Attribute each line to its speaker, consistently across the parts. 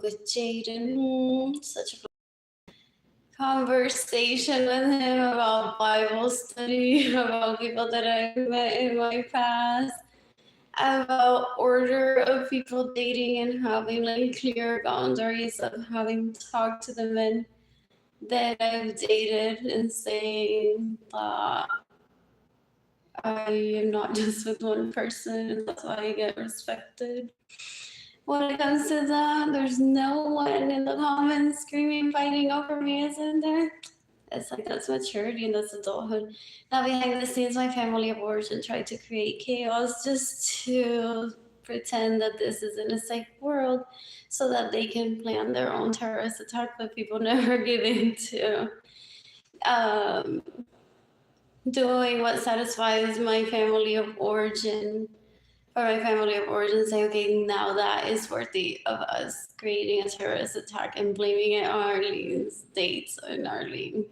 Speaker 1: with Jaden. Such a conversation with him about Bible study, about people that I've met in my past, about order of people dating and having like clear boundaries of having talked to the men that I've dated and saying that I am not just with one person and that's why I get respected. When it comes to that, there's no one in the comments screaming, fighting over me, isn't there? It's like that's maturity and that's adulthood. Now behind the scenes, my family of origin tried to create chaos just to pretend that this isn't a safe world so that they can plan their own terrorist attack, but people never give in to doing what satisfies my family of origin. For my family of origin, say, okay, now that is worthy of us creating a terrorist attack and blaming it on Arlene's dates and Arlene.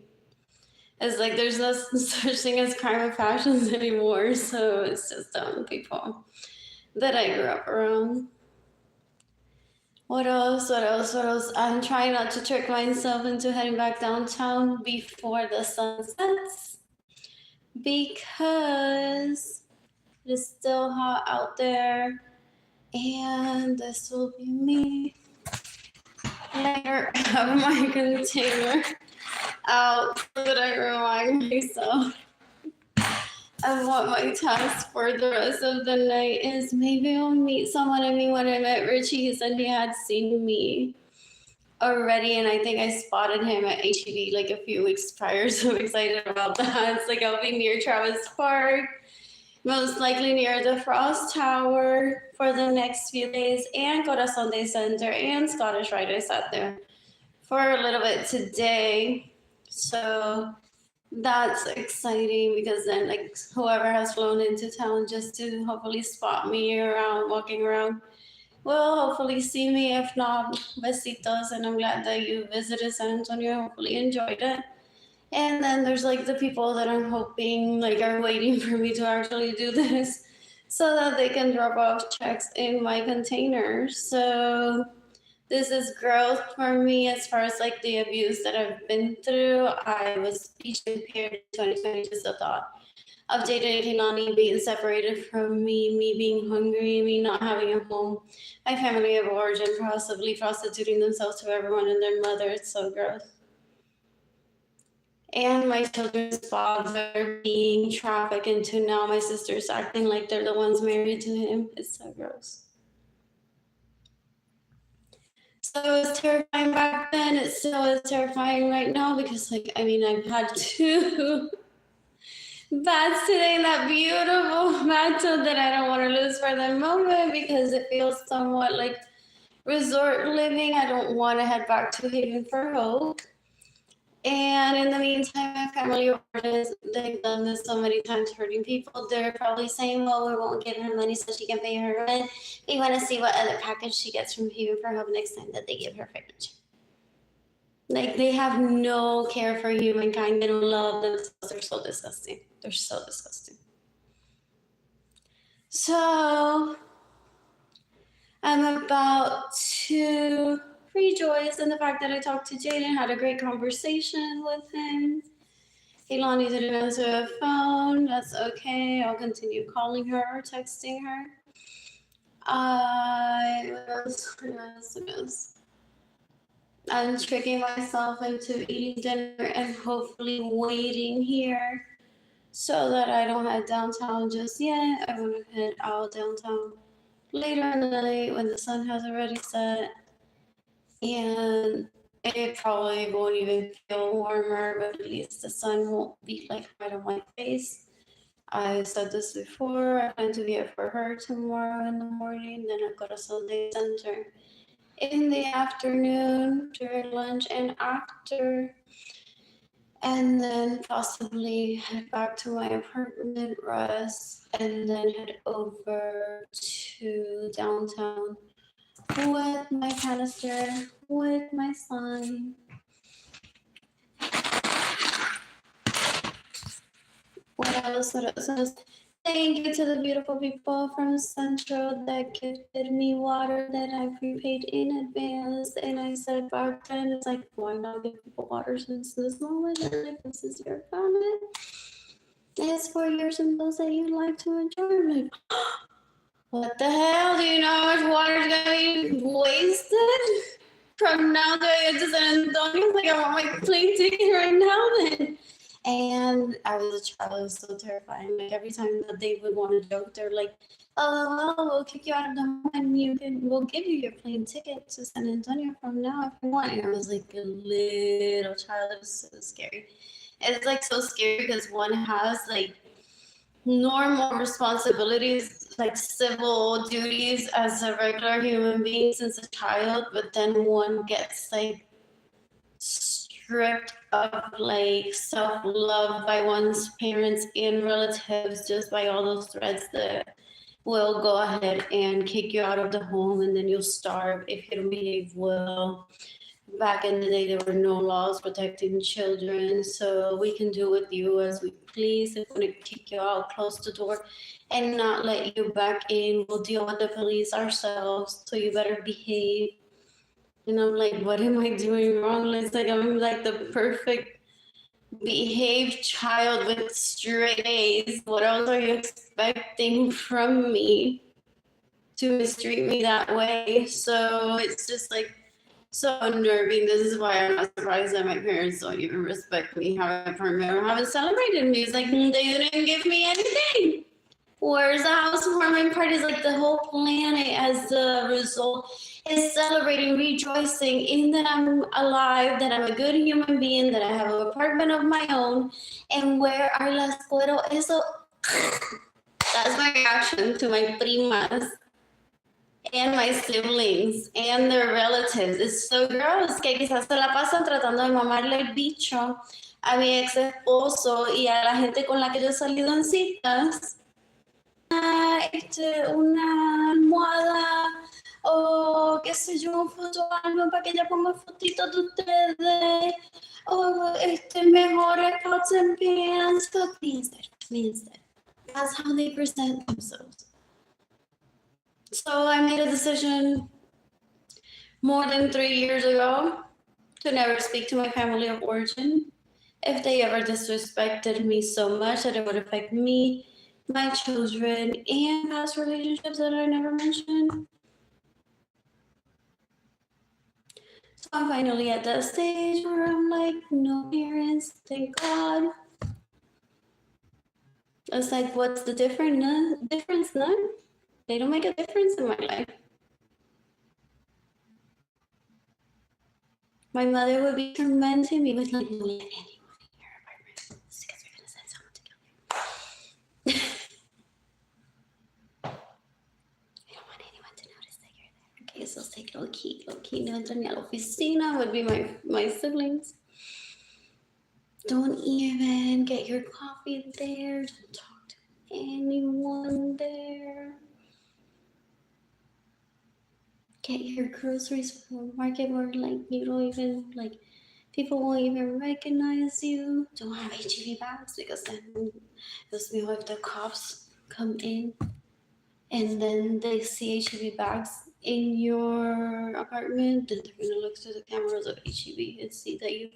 Speaker 1: It's like there's no such thing as crime of passions anymore, so it's just people that I grew up around. What else? I'm trying not to trick myself into heading back downtown before the sun sets because it is still hot out there, and this will be me later of my container out so that I remind myself of what my task for the rest of the night is. Maybe I'll meet someone. I mean, when I met Richie, he said he had seen me already, and I think I spotted him at HEB like a few weeks prior, so I'm excited about that. It's like I'll be near Travis Park, most likely near the Frost Tower for the next few days, and Corazon Day Center and Scottish Rite. I sat there for a little bit today, so that's exciting because then like whoever has flown into town just to hopefully spot me around, walking around, will hopefully see me. If not, besitos, and I'm glad that you visited San Antonio. Hopefully enjoyed it. And then there's like the people that I'm hoping like are waiting for me to actually do this so that they can drop off checks in my container. So this is growth for me as far as like the abuse that I've been through. I was speech impaired in 2020, just the thought of dating Kehlani, being separated from me being hungry, me not having a home, my family of origin possibly prostituting themselves to everyone and their mother. It's so gross. And my children's father being trafficked into now my sisters acting like they're the ones married to him. It's so gross. So it was terrifying back then. It still is terrifying right now because, like, I mean, I've had two baths today in that beautiful bathtub that I don't want to lose for the moment because it feels somewhat like resort living. I don't want to head back to Haven for Hope. And in the meantime, my family orders, they've done this so many times, hurting people. They're probably saying, well, we won't give her money so she can pay her rent. We want to see what other package she gets from Haven for Hope next time that they give her furniture. Like, they have no care for humankind. They don't love themselves. They're so disgusting. They're so disgusting. So I'm about to rejoice in the fact that I talked to Jaden, had a great conversation with him. Kehlani didn't answer the phone. That's okay. I'll continue calling her or texting her. What else? I'm tricking myself into eating dinner and hopefully waiting here so that I don't head downtown just yet. I want to head out downtown later in the night when the sun has already set. And it probably won't even feel warmer, but at least the sun won't be like right on my face. I said this before, I plan to be here for her tomorrow in the morning, then I've got a Sunday center in the afternoon, during lunch and after. And then possibly head back to my apartment, rest, and then head over to downtown with my canister, with my son. What else? Thank you to the beautiful people from Central that gifted me water that I prepaid in advance. And I said back then, it's like, why not give people water since this moment? They're like, this is your comment. It's for yours and those that you'd like to enjoy. I'm like, what the hell? Do you know how much water is going to be wasted? From now to I get to San Antonio, like I want my plane ticket right now then. And I was a child, it was so terrifying. Like every time that they would want to joke, they're like, oh, well, we'll kick you out of the home and we'll give you your plane ticket to San Antonio from now if you want. And I was like a little child, it was so scary. And it's like so scary because one has like normal responsibilities, like civil duties as a regular human being since a child, but then one gets like stripped of like self-love by one's parents and relatives just by all those threats that will go ahead and kick you out of the home and then you'll starve if you don't behave well. Back in the day, there were no laws protecting children, so we can do with you as we please. If we kick you out, close the door, and not let you back in, we'll deal with the police ourselves. So you better behave. And I'm like, what am I doing wrong? It's like I'm like the perfect behaved child with straight A's. What else are you expecting from me to mistreat me that way? So it's just like so unnerving. This is why I'm not surprised that my parents don't even respect me, haven't permitted, or haven't celebrated me. It's like they didn't give me anything. Where's the housewarming parties? Like the whole planet as a result is celebrating, rejoicing in that I'm alive, that I'm a good human being, that I have an apartment of my own, and where are las puedo eso? That's my reaction to my primas and my siblings and their relatives. It's so gross que quizás se la pasan tratando de mamarle el bicho a mi ex esposo y a la gente con la que yo he salido en citas. Una almohada o qué sé yo, un fotoalbum para que ella ponga fotitos de ustedes o mejores pots and pans. But please, that's how they present themselves. So I made a decision more than 3 years ago to never speak to my family of origin. If they ever disrespected me so much that it would affect me, my children, and past relationships that I never mentioned. So I'm finally at that stage where I'm like, no parents, thank God. It's like, what's the difference? None. They don't make a difference in my life. My mother would be tormenting me with like, don't let anyone in your apartment because we're gonna send someone to kill you. I don't want anyone to notice that you're there. Okay, so stay low key. No entran ni a la oficina would be my siblings. Don't even get your coffee there. Don't talk to anyone there. Get your groceries from the market where like you don't even like people won't even recognize you. Don't have HEB bags because then it's me if the cops come in and then they see HEB bags in your apartment, then they're gonna look through the cameras of HEB and see that you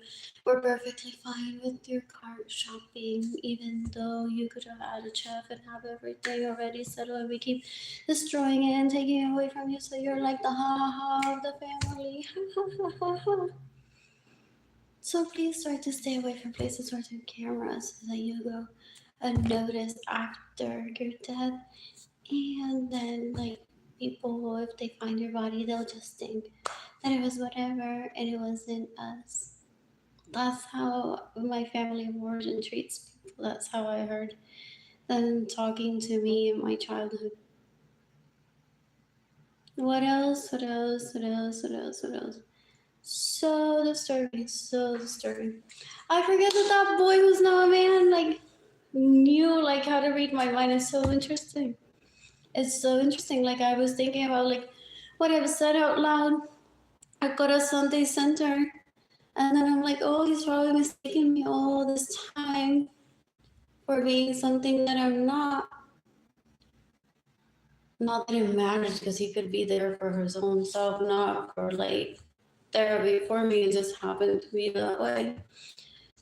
Speaker 1: were perfectly fine with your cart shopping, even though you could have had a chef and have everything already settled, and we keep destroying it and taking it away from you, so you're like the ha-ha of the family. So please try to stay away from places where there are cameras so that you go unnoticed after your death. And then like people, if they find your body, they'll just think that it was whatever and it wasn't us. That's how my family of origin treats people. That's how I heard them talking to me in my childhood. What else? So disturbing. I forget that boy who's now a man like knew like how to read my mind. It's so interesting. It's so interesting. Like I was thinking about like what I've said out loud at Corazon Day Center. And then I'm like, oh, he's probably mistaken me all this time for being something that I'm not. Not that it matters because he could be there for his own self, not for like therapy for me. It just happened to be that way.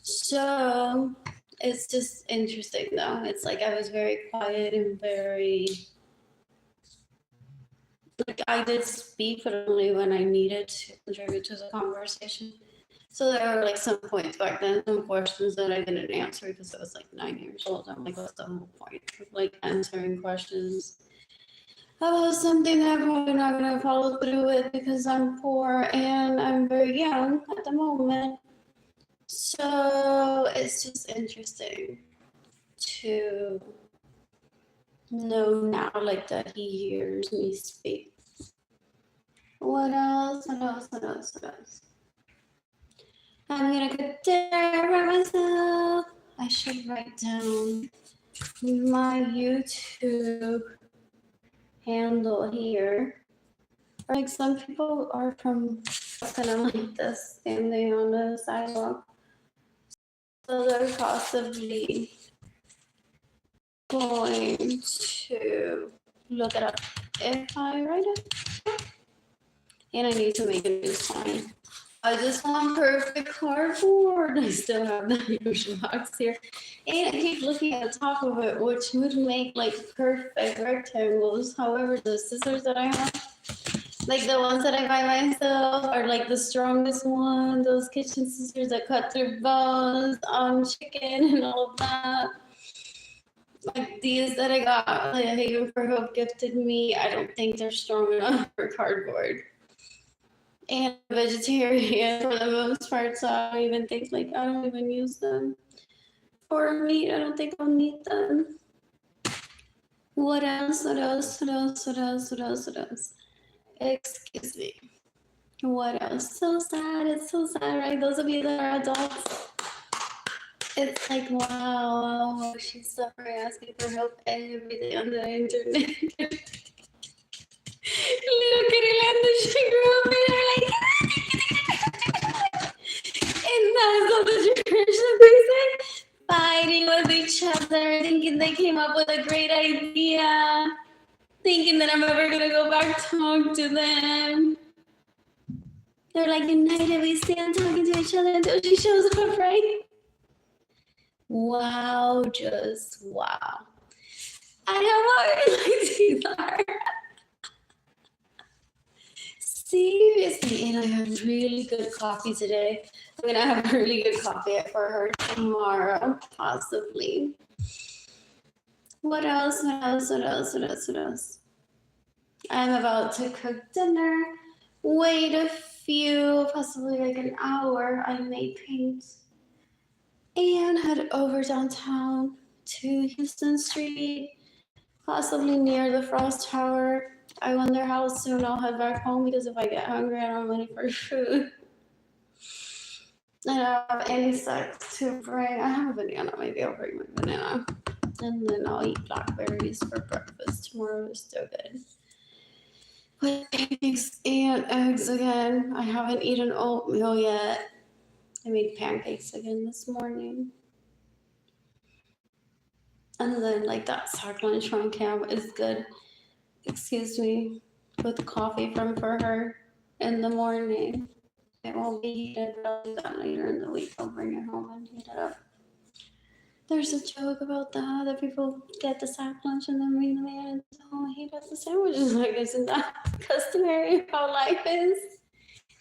Speaker 1: So it's just interesting though. It's like I was very quiet and very like I did speak, but only when I needed to contribute to the conversation. So there were like some points back then, some questions that I didn't answer because I was like 9 years old. I'm like, what's the whole point of like answering questions about something that I'm probably not gonna follow through with because I'm poor and I'm very young at the moment. So it's just interesting to know now like that he hears me speak. What else? What else? What else? What else? I'm gonna cook dinner by myself. I should write down my YouTube handle here. Like some people are from kind of like this standing on the sidewalk. So they're possibly going to look it up if I write it. And I need to make a new sign. I just want perfect cardboard. I still have the huge box here. And I keep looking at the top of it, which would make like perfect rectangles. However, the scissors that I have, like the ones that I buy myself, are like the strongest one. Those kitchen scissors that cut through bones on chicken and all of that. Like these that I got, like Haven for Hope gifted me, I don't think they're strong enough for cardboard. And vegetarian for the most part, so I don't even think like I don't even use them for meat. I don't think I'll need them. What else? What else? What else? What else? What else? What else? Excuse me. What else? So sad. It's so sad, right? Those of you that are adults, it's like wow, she's suffering, asking for help every day on the internet. Little Kitty Lando, she grew up and they're like. And that's all the generation they say, fighting with each other, thinking they came up with a great idea, thinking that I'm ever gonna go back talk to them. They're like united, we stand talking to each other until she shows up, right? Wow, just wow. I know what these are. Seriously, and I have really good coffee today. I'm gonna have really good coffee for her tomorrow, possibly. What else? What else? What else? What else? What else? I'm about to cook dinner. Wait a few, possibly like an hour. I may paint and head over downtown to Houston Street, possibly near the Frost Tower. I wonder how soon I'll head back home because if I get hungry, I don't have money for food. I don't have any snacks to bring. I have a banana. Maybe I'll bring my banana. And then I'll eat blackberries for breakfast. Tomorrow is still good. With eggs and eggs again. I haven't eaten oatmeal yet. I made pancakes again this morning. And then like that sack lunch from camp is good. Excuse me. With coffee from for her in the morning. It won't be heated, but I'll do that later in the week. I'll bring it home and heat it up. There's a joke about that people get the sack lunch and then bring them in and heat up the sandwiches. Like, isn't that customary how life is?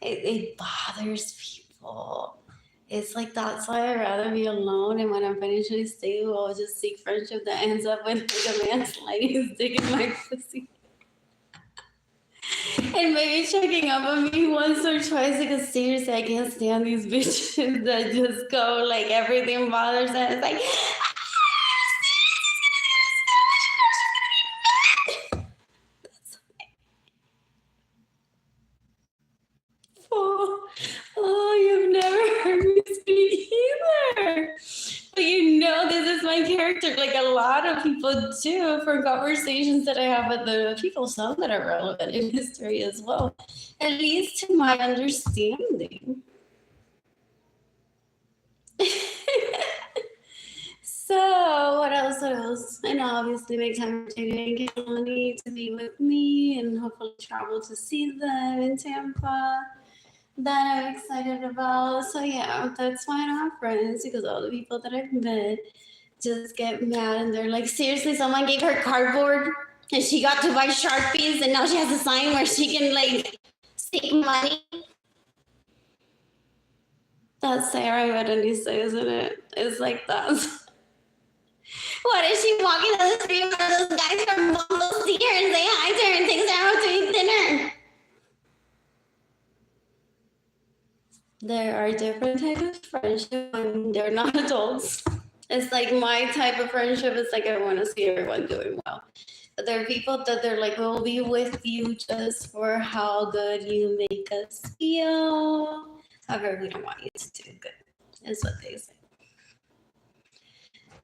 Speaker 1: It bothers people. It's like that's why I'd rather be alone, and when I'm financially stable, I'll just seek friendship that ends up with like a man sliding his dick in my pussy. And maybe checking up on me once or twice because seriously, I can't stand these bitches that just go like everything bothers them. It's like, oh, you've never heard me speak either. But you know, this is my character. Like a lot of people do for conversations that I have with the people, some that are relevant in history as well, at least to my understanding. So what else? What else? And obviously make time for Jaden and Kelani to be with me and hopefully travel to see them in Tampa. That I'm excited about. So yeah, that's why I don't have friends, because all the people that I've met just get mad and they're like, seriously, someone gave her cardboard and she got to buy Sharpies and now she has a sign where she can like stick money. That's Sarah Vedanice, isn't it? It's like that. What is she walking down the street and one of those guys from Bumble see her and say hi to her and takes her out to eat dinner? There are different types of friendship and they're not adults. It's like my type of friendship is like I want to see everyone doing well. But there are people that they're like, we'll be with you just for how good you make us feel. However, we don't want you to do good, is what they say.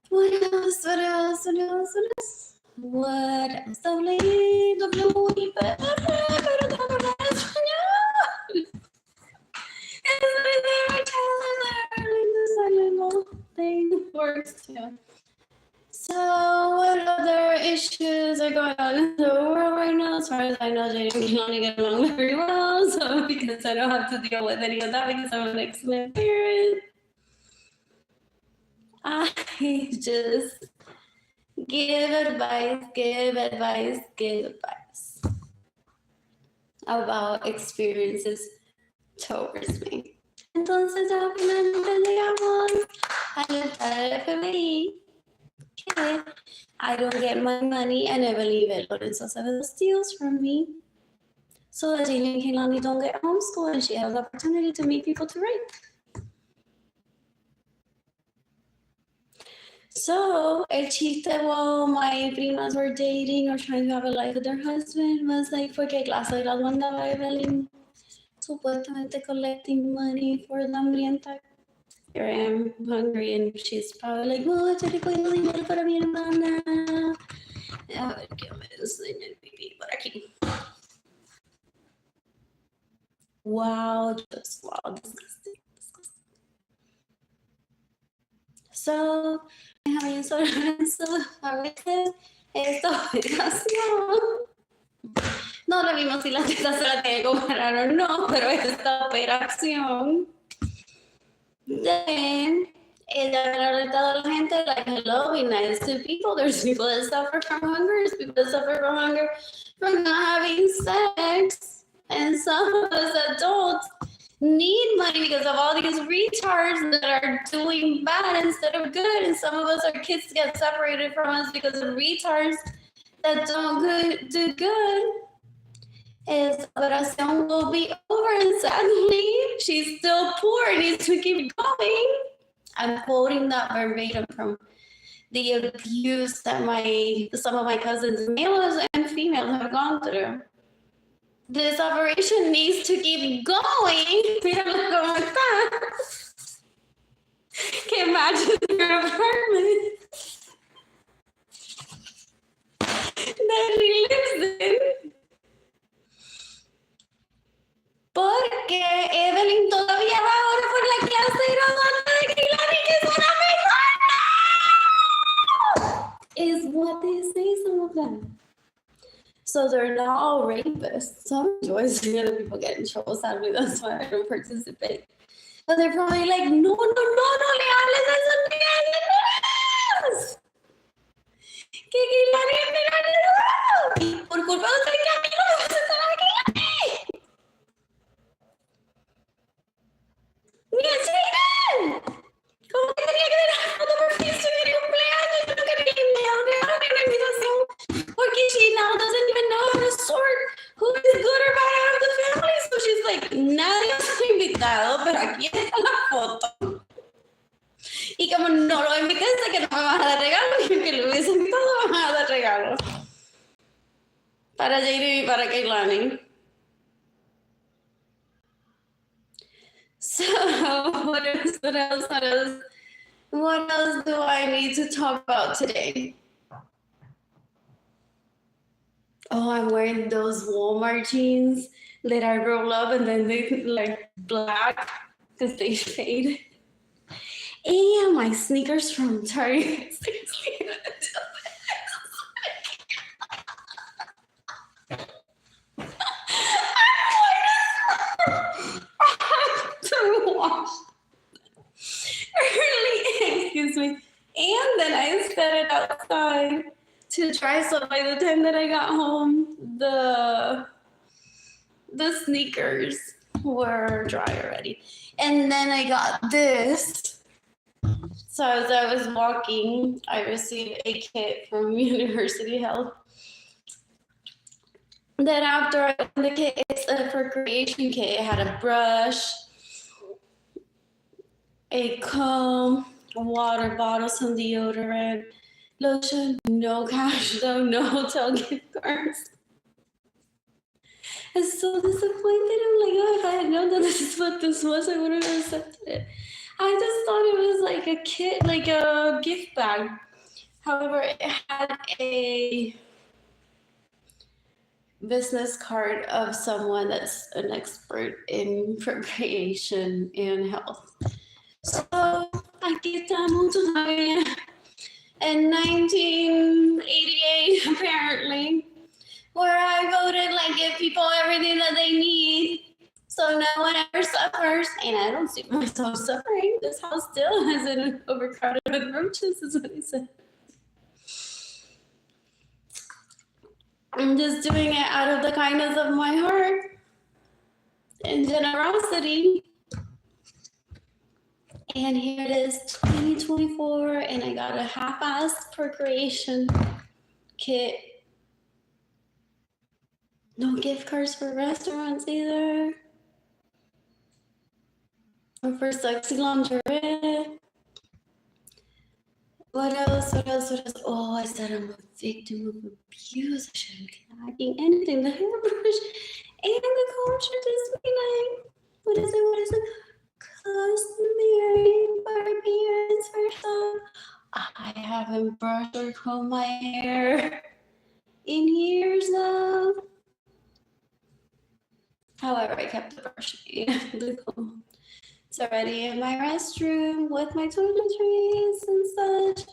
Speaker 1: What else? What else? What else? What else? What else? Thing works too. So, what other issues are going on in the world right now? As far as I know, Jaden can only get along very well. So, because I don't have to deal with any of that because I'm an excellent parent, I just give advice about experiences towards me. Entonces ya finalmente llegamos al FBI que I don't get my money and I believe it. Lorenzo Acevedo steals from me so that Jane and Kaylani don't get homeschooled and she has the opportunity to meet people to write. So el chiste while my primas were dating or trying to have a life with their husband was like, porque clase las mandaba Evelyn supuestamente collecting money for the hambrienta. Here I am hungry and she's probably like, oh, te recuerdo dinero para mi hermana. A ver qué me enseña el pipí por aquí. Wow, just wow, disgusting. So, Lorenzo, a veces esta operación, no lo vimos si la teta se la tiene que comparar o no, pero esta operación de ella ha retado a la gente like, hello, be nice to people. There's people that suffer from hunger, there's people that suffer from hunger from not having sex, and some of us adults need money because of all these retards that are doing bad instead of good, and some of us, our kids get separated from us because of retards that don't do good. His operación will be over, and sadly, she's still poor and needs to keep going. I'm quoting that verbatim from the abuse that some of my cousins, males and females, have gone through. This operation needs to keep going. Míralo cómo está. Que imagine your apartment that he lives in. Porque Evelyn todavía va ahora por la clase graduada de Keilani, que es una persona. Is what they say, some of them. So they're not all rapists. Some enjoy seeing other people get in trouble. Sadly, that's why I don't participate. But they're probably like, no le hables a esos niños. Que Keilani es menor de edad. Por culpa de usted, que a mí no me vas a estar aquí. ¡Mira, Jaden! ¿Cómo que tenía que ver la foto por Facebook de mi cumpleaños? Yo no quería que me hablara de una invitación. Porque she now doesn't even know how to sort who is good or bad out of the family. So she's like, nadie os ha invitado, pero aquí está la foto. Y como no lo invité, sé que no me vas a dar regalo. Y aunque lo hubiese invitado, me vas a dar regalo. Para Jaden y para Keilani. So, what else do I need to talk about today? Oh, I'm wearing those Walmart jeans that I roll up and then they like black because they fade. and my sneakers from Target. To wash early, excuse me, and then I set it outside to dry. So by the time that I got home, the sneakers were dry already. And then I got this. So as I was walking, I received a kit from University Health. Then after I opened the kit, it's a procreation kit. It had a brush, a comb, a water bottle, some deodorant, lotion, no cash though, no hotel gift cards. I was so disappointed. I'm like, oh, if I had known that this is what this was, I would have accepted it. I just thought it was like a kit, like a gift bag. However, it had a business card of someone that's an expert in procreation and health. So, aquí estamos todavía in 1988, apparently, where I voted like give people everything that they need so no one ever suffers. And I don't see myself suffering. This house still isn't overcrowded with roaches, is what he said. I'm just doing it out of the kindness of my heart and generosity. And here it is, 2024, and I got a half-assed procreation kit. No gift cards for restaurants either. Or for sexy lingerie. What else? Oh, I said I'm a victim of abuse. I shouldn't be lacking anything. The hairbrush and the culture display. What is it? Customary appearance for some. I haven't brushed or combed my hair in years now. However, I kept the brush and the comb. It's already in my restroom with my toiletries and such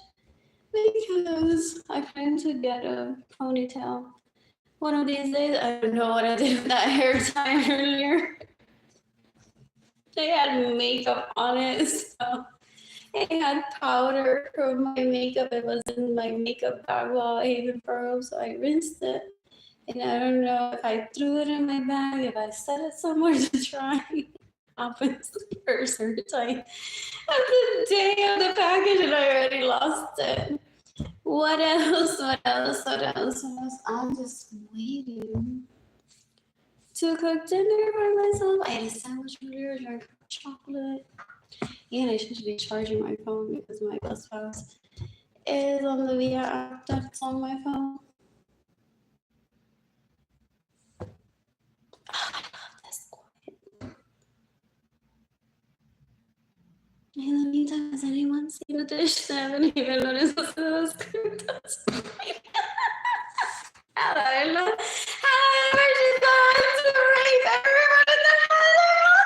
Speaker 1: because I plan to get a ponytail one of these days. I don't know what I did with that hair tie earlier. They had makeup on it, so it had powder from my makeup. It was in my makeup bag while I even furrowed, so I rinsed it. And I don't know if I threw it in my bag, if I set it somewhere to try. Happens the first time of the day of the package, and I already lost it. What else? I'm just waiting to cook dinner by myself. I ate a sandwich earlier, drank chocolate, and I should be charging my phone because my bus pass is on the Via app that's on my phone. Oh, I love this quiet. In the meantime, has anyone seen the dish? I haven't even noticed what's those cookies. However, she's going to rape everyone in the house.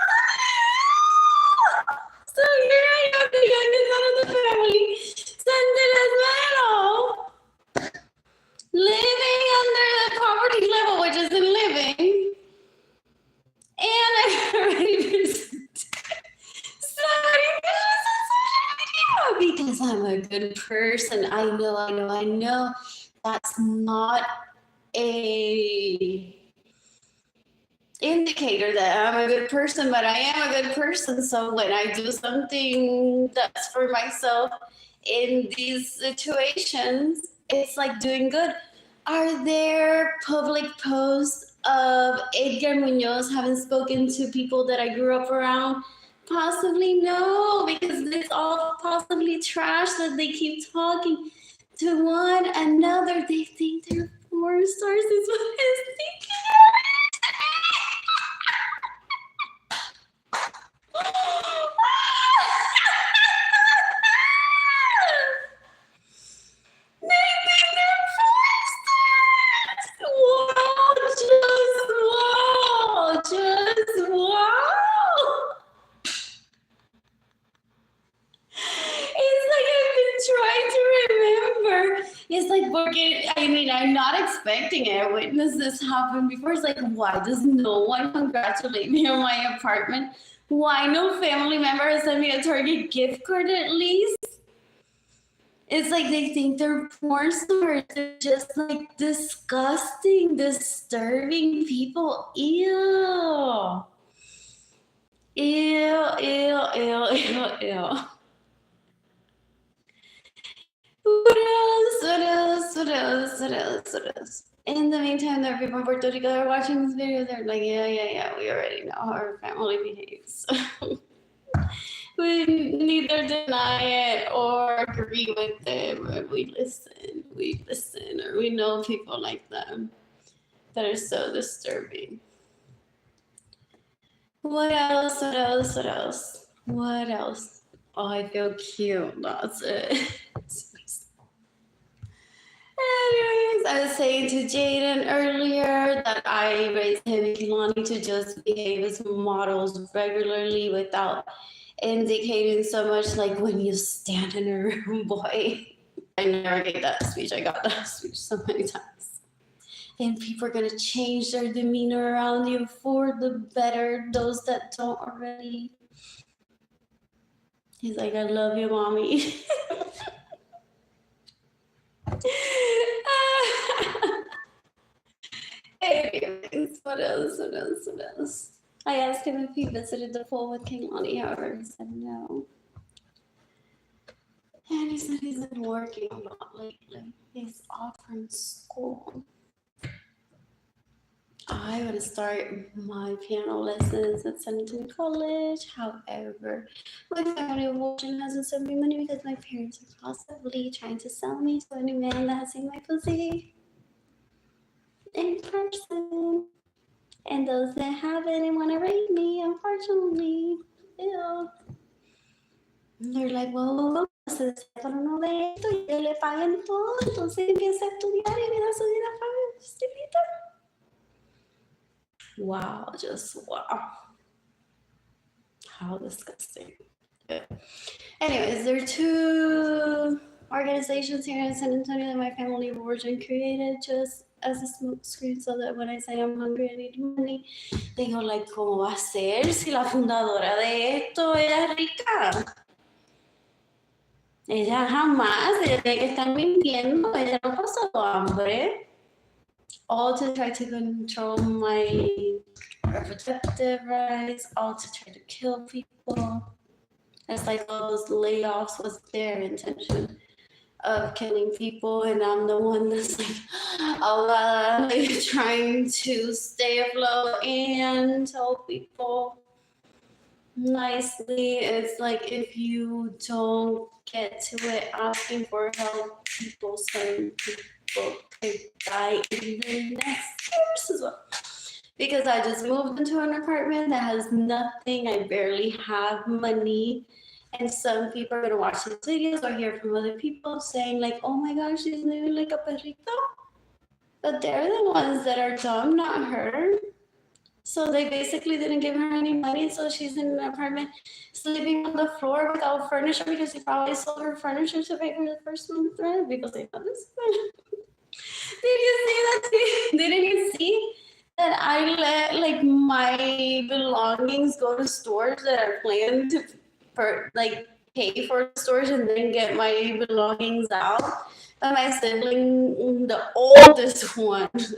Speaker 1: So here I am, the youngest son of the family, Sentinel, living under the poverty level, which isn't living. And I've already been somebody because I'm a good person. I know that's not a indicator that I'm a good person, but I am a good person. So when I do something that's for myself in these situations, it's like doing good. Are there public posts of Edgar Munoz having spoken to people that I grew up around? Possibly no, because it's all possibly trash that they keep talking to one another. They think they're porn stars is what I'm thinking. Porque, I mean, I'm not expecting it. I witnessed this happen before. It's like, why does no one congratulate me on my apartment? Why no family member has sent me a Target gift card at least? It's like they think they're porn stars. They're just like disgusting, disturbing people. Ew. Ew, ew, ew, ew, ew. What else? What else? What else? What else? What else? In the meantime, there are people in Puerto Rico that are watching this video. They're like, yeah, we already know how our family behaves. We neither deny it or agree with it, but we listen, or we know people like them that are so disturbing. What else? What else? What else? What else? Oh, I feel cute. That's it. Anyways, I was saying to Jaden earlier that I raised him and Kilani to just behave as models regularly without indicating so much, like when you stand in a room, boy. I never gave that speech. I got that speech so many times. And people are going to change their demeanor around you for the better, those that don't already. He's like, I love you, mommy. Anyways, what else? What else? What else? I asked him if he visited the pool with Kehlani, however, he said no. And he said he's been working a lot lately. He's off from school. I want to start my piano lessons at San Antonio College. However, my family of origin hasn't sent me money because my parents are possibly trying to sell me to any man that has seen my pussy in person. And those that haven't and want to rape me, unfortunately, ew. They're like, well, se para uno de esto y que le paguen todo, entonces empieza a estudiar y me da su dinero para estilita. Wow, just wow. How disgusting. Yeah. Anyways, there are two organizations here in San Antonio that my family of origin created just as a smoke screen so that when I say I'm hungry, I need money, they go like, ¿cómo va a ser si la fundadora de esto ella es rica? Ella tiene que estar mintiendo, ella no pasó hambre. All to try to control my reproductive rights, all to try to kill people. It's like all those layoffs was their intention of killing people, and I'm the one that's like trying to stay afloat and tell people nicely. It's like if you don't get to it asking for help, certain people could die in the next years as well. Because I just moved into an apartment that has nothing. I barely have money. And some people are going to watch these videos or hear from other people saying like, oh my gosh, she's living like a perrito. But they're the ones that are dumb, not her. So they basically didn't give her any money. So she's in an apartment sleeping on the floor without furniture because they probably sold her furniture to pay for the first month's rent because they thought this. Did you see that? Didn't you see that I let like my belongings go to stores that are planned to pay for storage and then get my belongings out? But my sibling, the oldest one, lives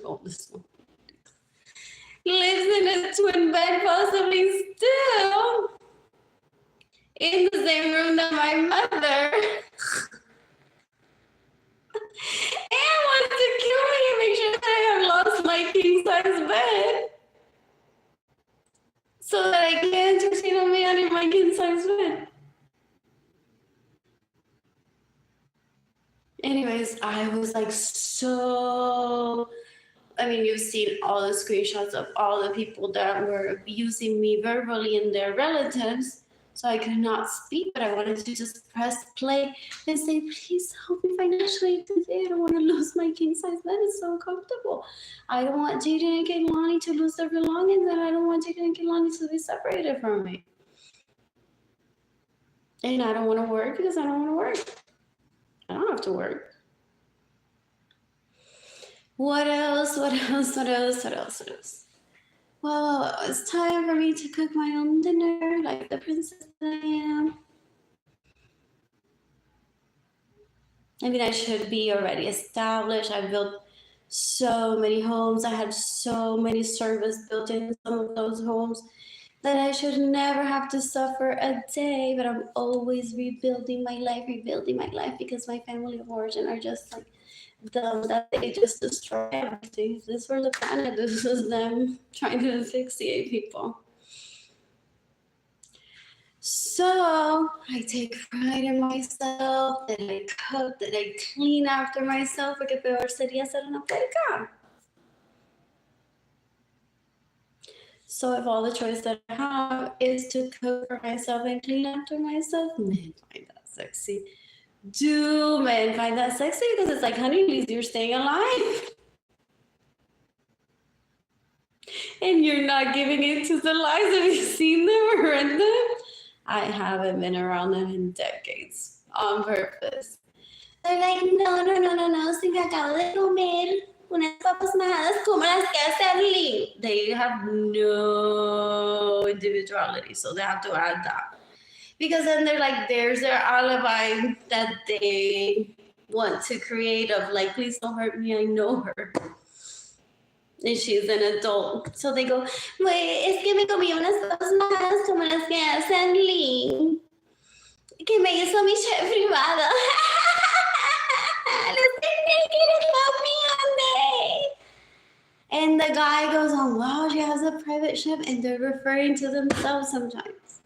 Speaker 1: in a twin bed, possibly still in the same room that my mother. And wants to kill me and make sure that I have lost my king-size bed. So that I can't entertain a man in my king-size bed. Anyways, I was like you've seen all the screenshots of all the people that were abusing me verbally and their relatives. So I could not speak, but I wanted to just press play and say, please help me financially today. I don't want to lose my king-size bed. It's so comfortable. I don't want Jaden and Kehlani to lose their belongings, and I don't want Jaden and Kehlani to be separated from me. And I don't want to work because I don't want to work. I don't have to work. What else? What else? What else? What else? What else? Well, it's time for me to cook my own dinner like the princess that I am. I mean, I should be already established. I built so many homes. I had so many service built in some of those homes that I should never have to suffer a day. But I'm always rebuilding my life because my family of origin are just like dumb that they just destroy everything. This was the planet. This is them trying to asphyxiate people. So I take pride in myself, that I cook, that I clean after myself, porque peor sería ser una puerca. So if all the choice that I have is to cook for myself and clean after myself, men find that sexy. Do men find that sexy? Because it's like, honey, at least you're staying alive. And you're not giving in to the lies. Have you seen them or read them? I haven't been around them in decades on purpose. They're like, no, si me acabo de comer unas papas majadas, ¿cómo las que hace Arlene? They have no individuality, so they have to add that. Because then they're like, there's their alibi that they want to create of like, please don't hurt me, I know her. And she's an adult. So they go, es que me comí unas papas majadas como las que hace Arlene, que me hizo mi chef privado. And the guy goes on, wow, she has a private chef, and they're referring to themselves sometimes.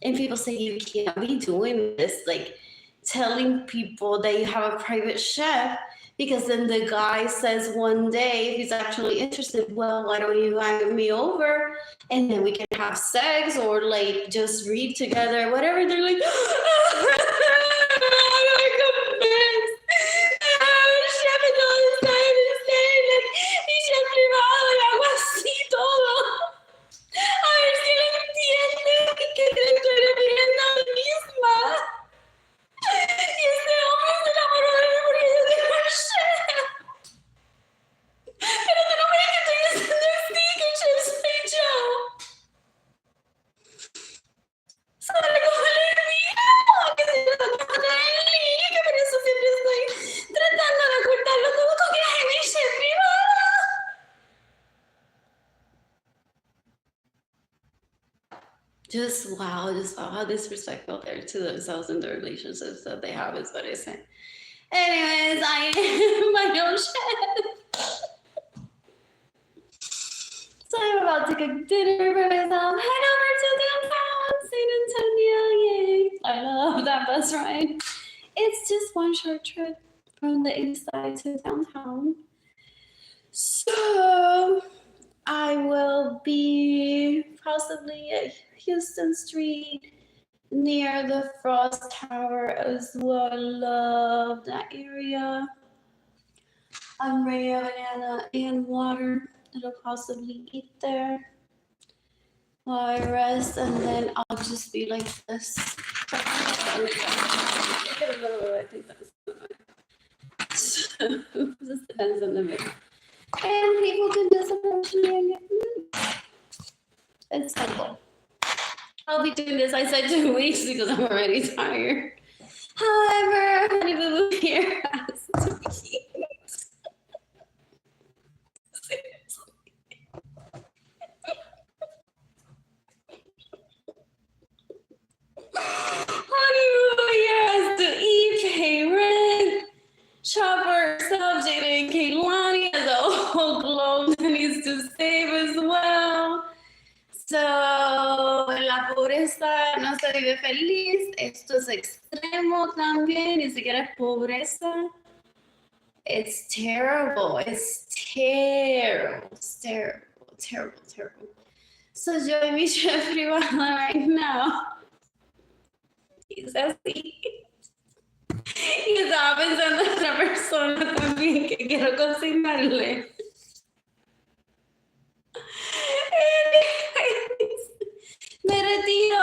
Speaker 1: And people say, you can't be doing this, like telling people that you have a private chef, because then the guy says one day, if he's actually interested, well, why don't you invite me over and then we can have sex or like just read together, whatever. They're like, just wow how disrespectful they're to themselves and the relationships that they have is what I say. Anyways, I am my own chef. So I'm about to cook dinner for myself. Head over to downtown San Antonio. Yay. I love that bus ride. It's just one short trip from the east side to downtown. So I will be possibly at Houston Street near the Frost Tower as well. Love that area. I'm ready a banana and water that I'll possibly eat there while I rest, and then I'll just be like this. I think that's just depends on the mood. And people can disapproach me and get me. It's simple. I'll be doing this, I said 2 weeks because I'm already tired. However, Honey Boo Boo here has to eat. Honey Boo Boo here has to eat, pay rent, shop for herself. Jada and Kaylani has a whole globe that needs to save as well. So, en la pobreza no se vive feliz. Esto es extremo también. Ni siquiera es pobreza. It's terrible. It's terrible. It's terrible. Terrible. Terrible. So, yo y mi chef privado right now. He's así. Y estaba pensando en otra persona también que quiero cocinarle. Me retiro.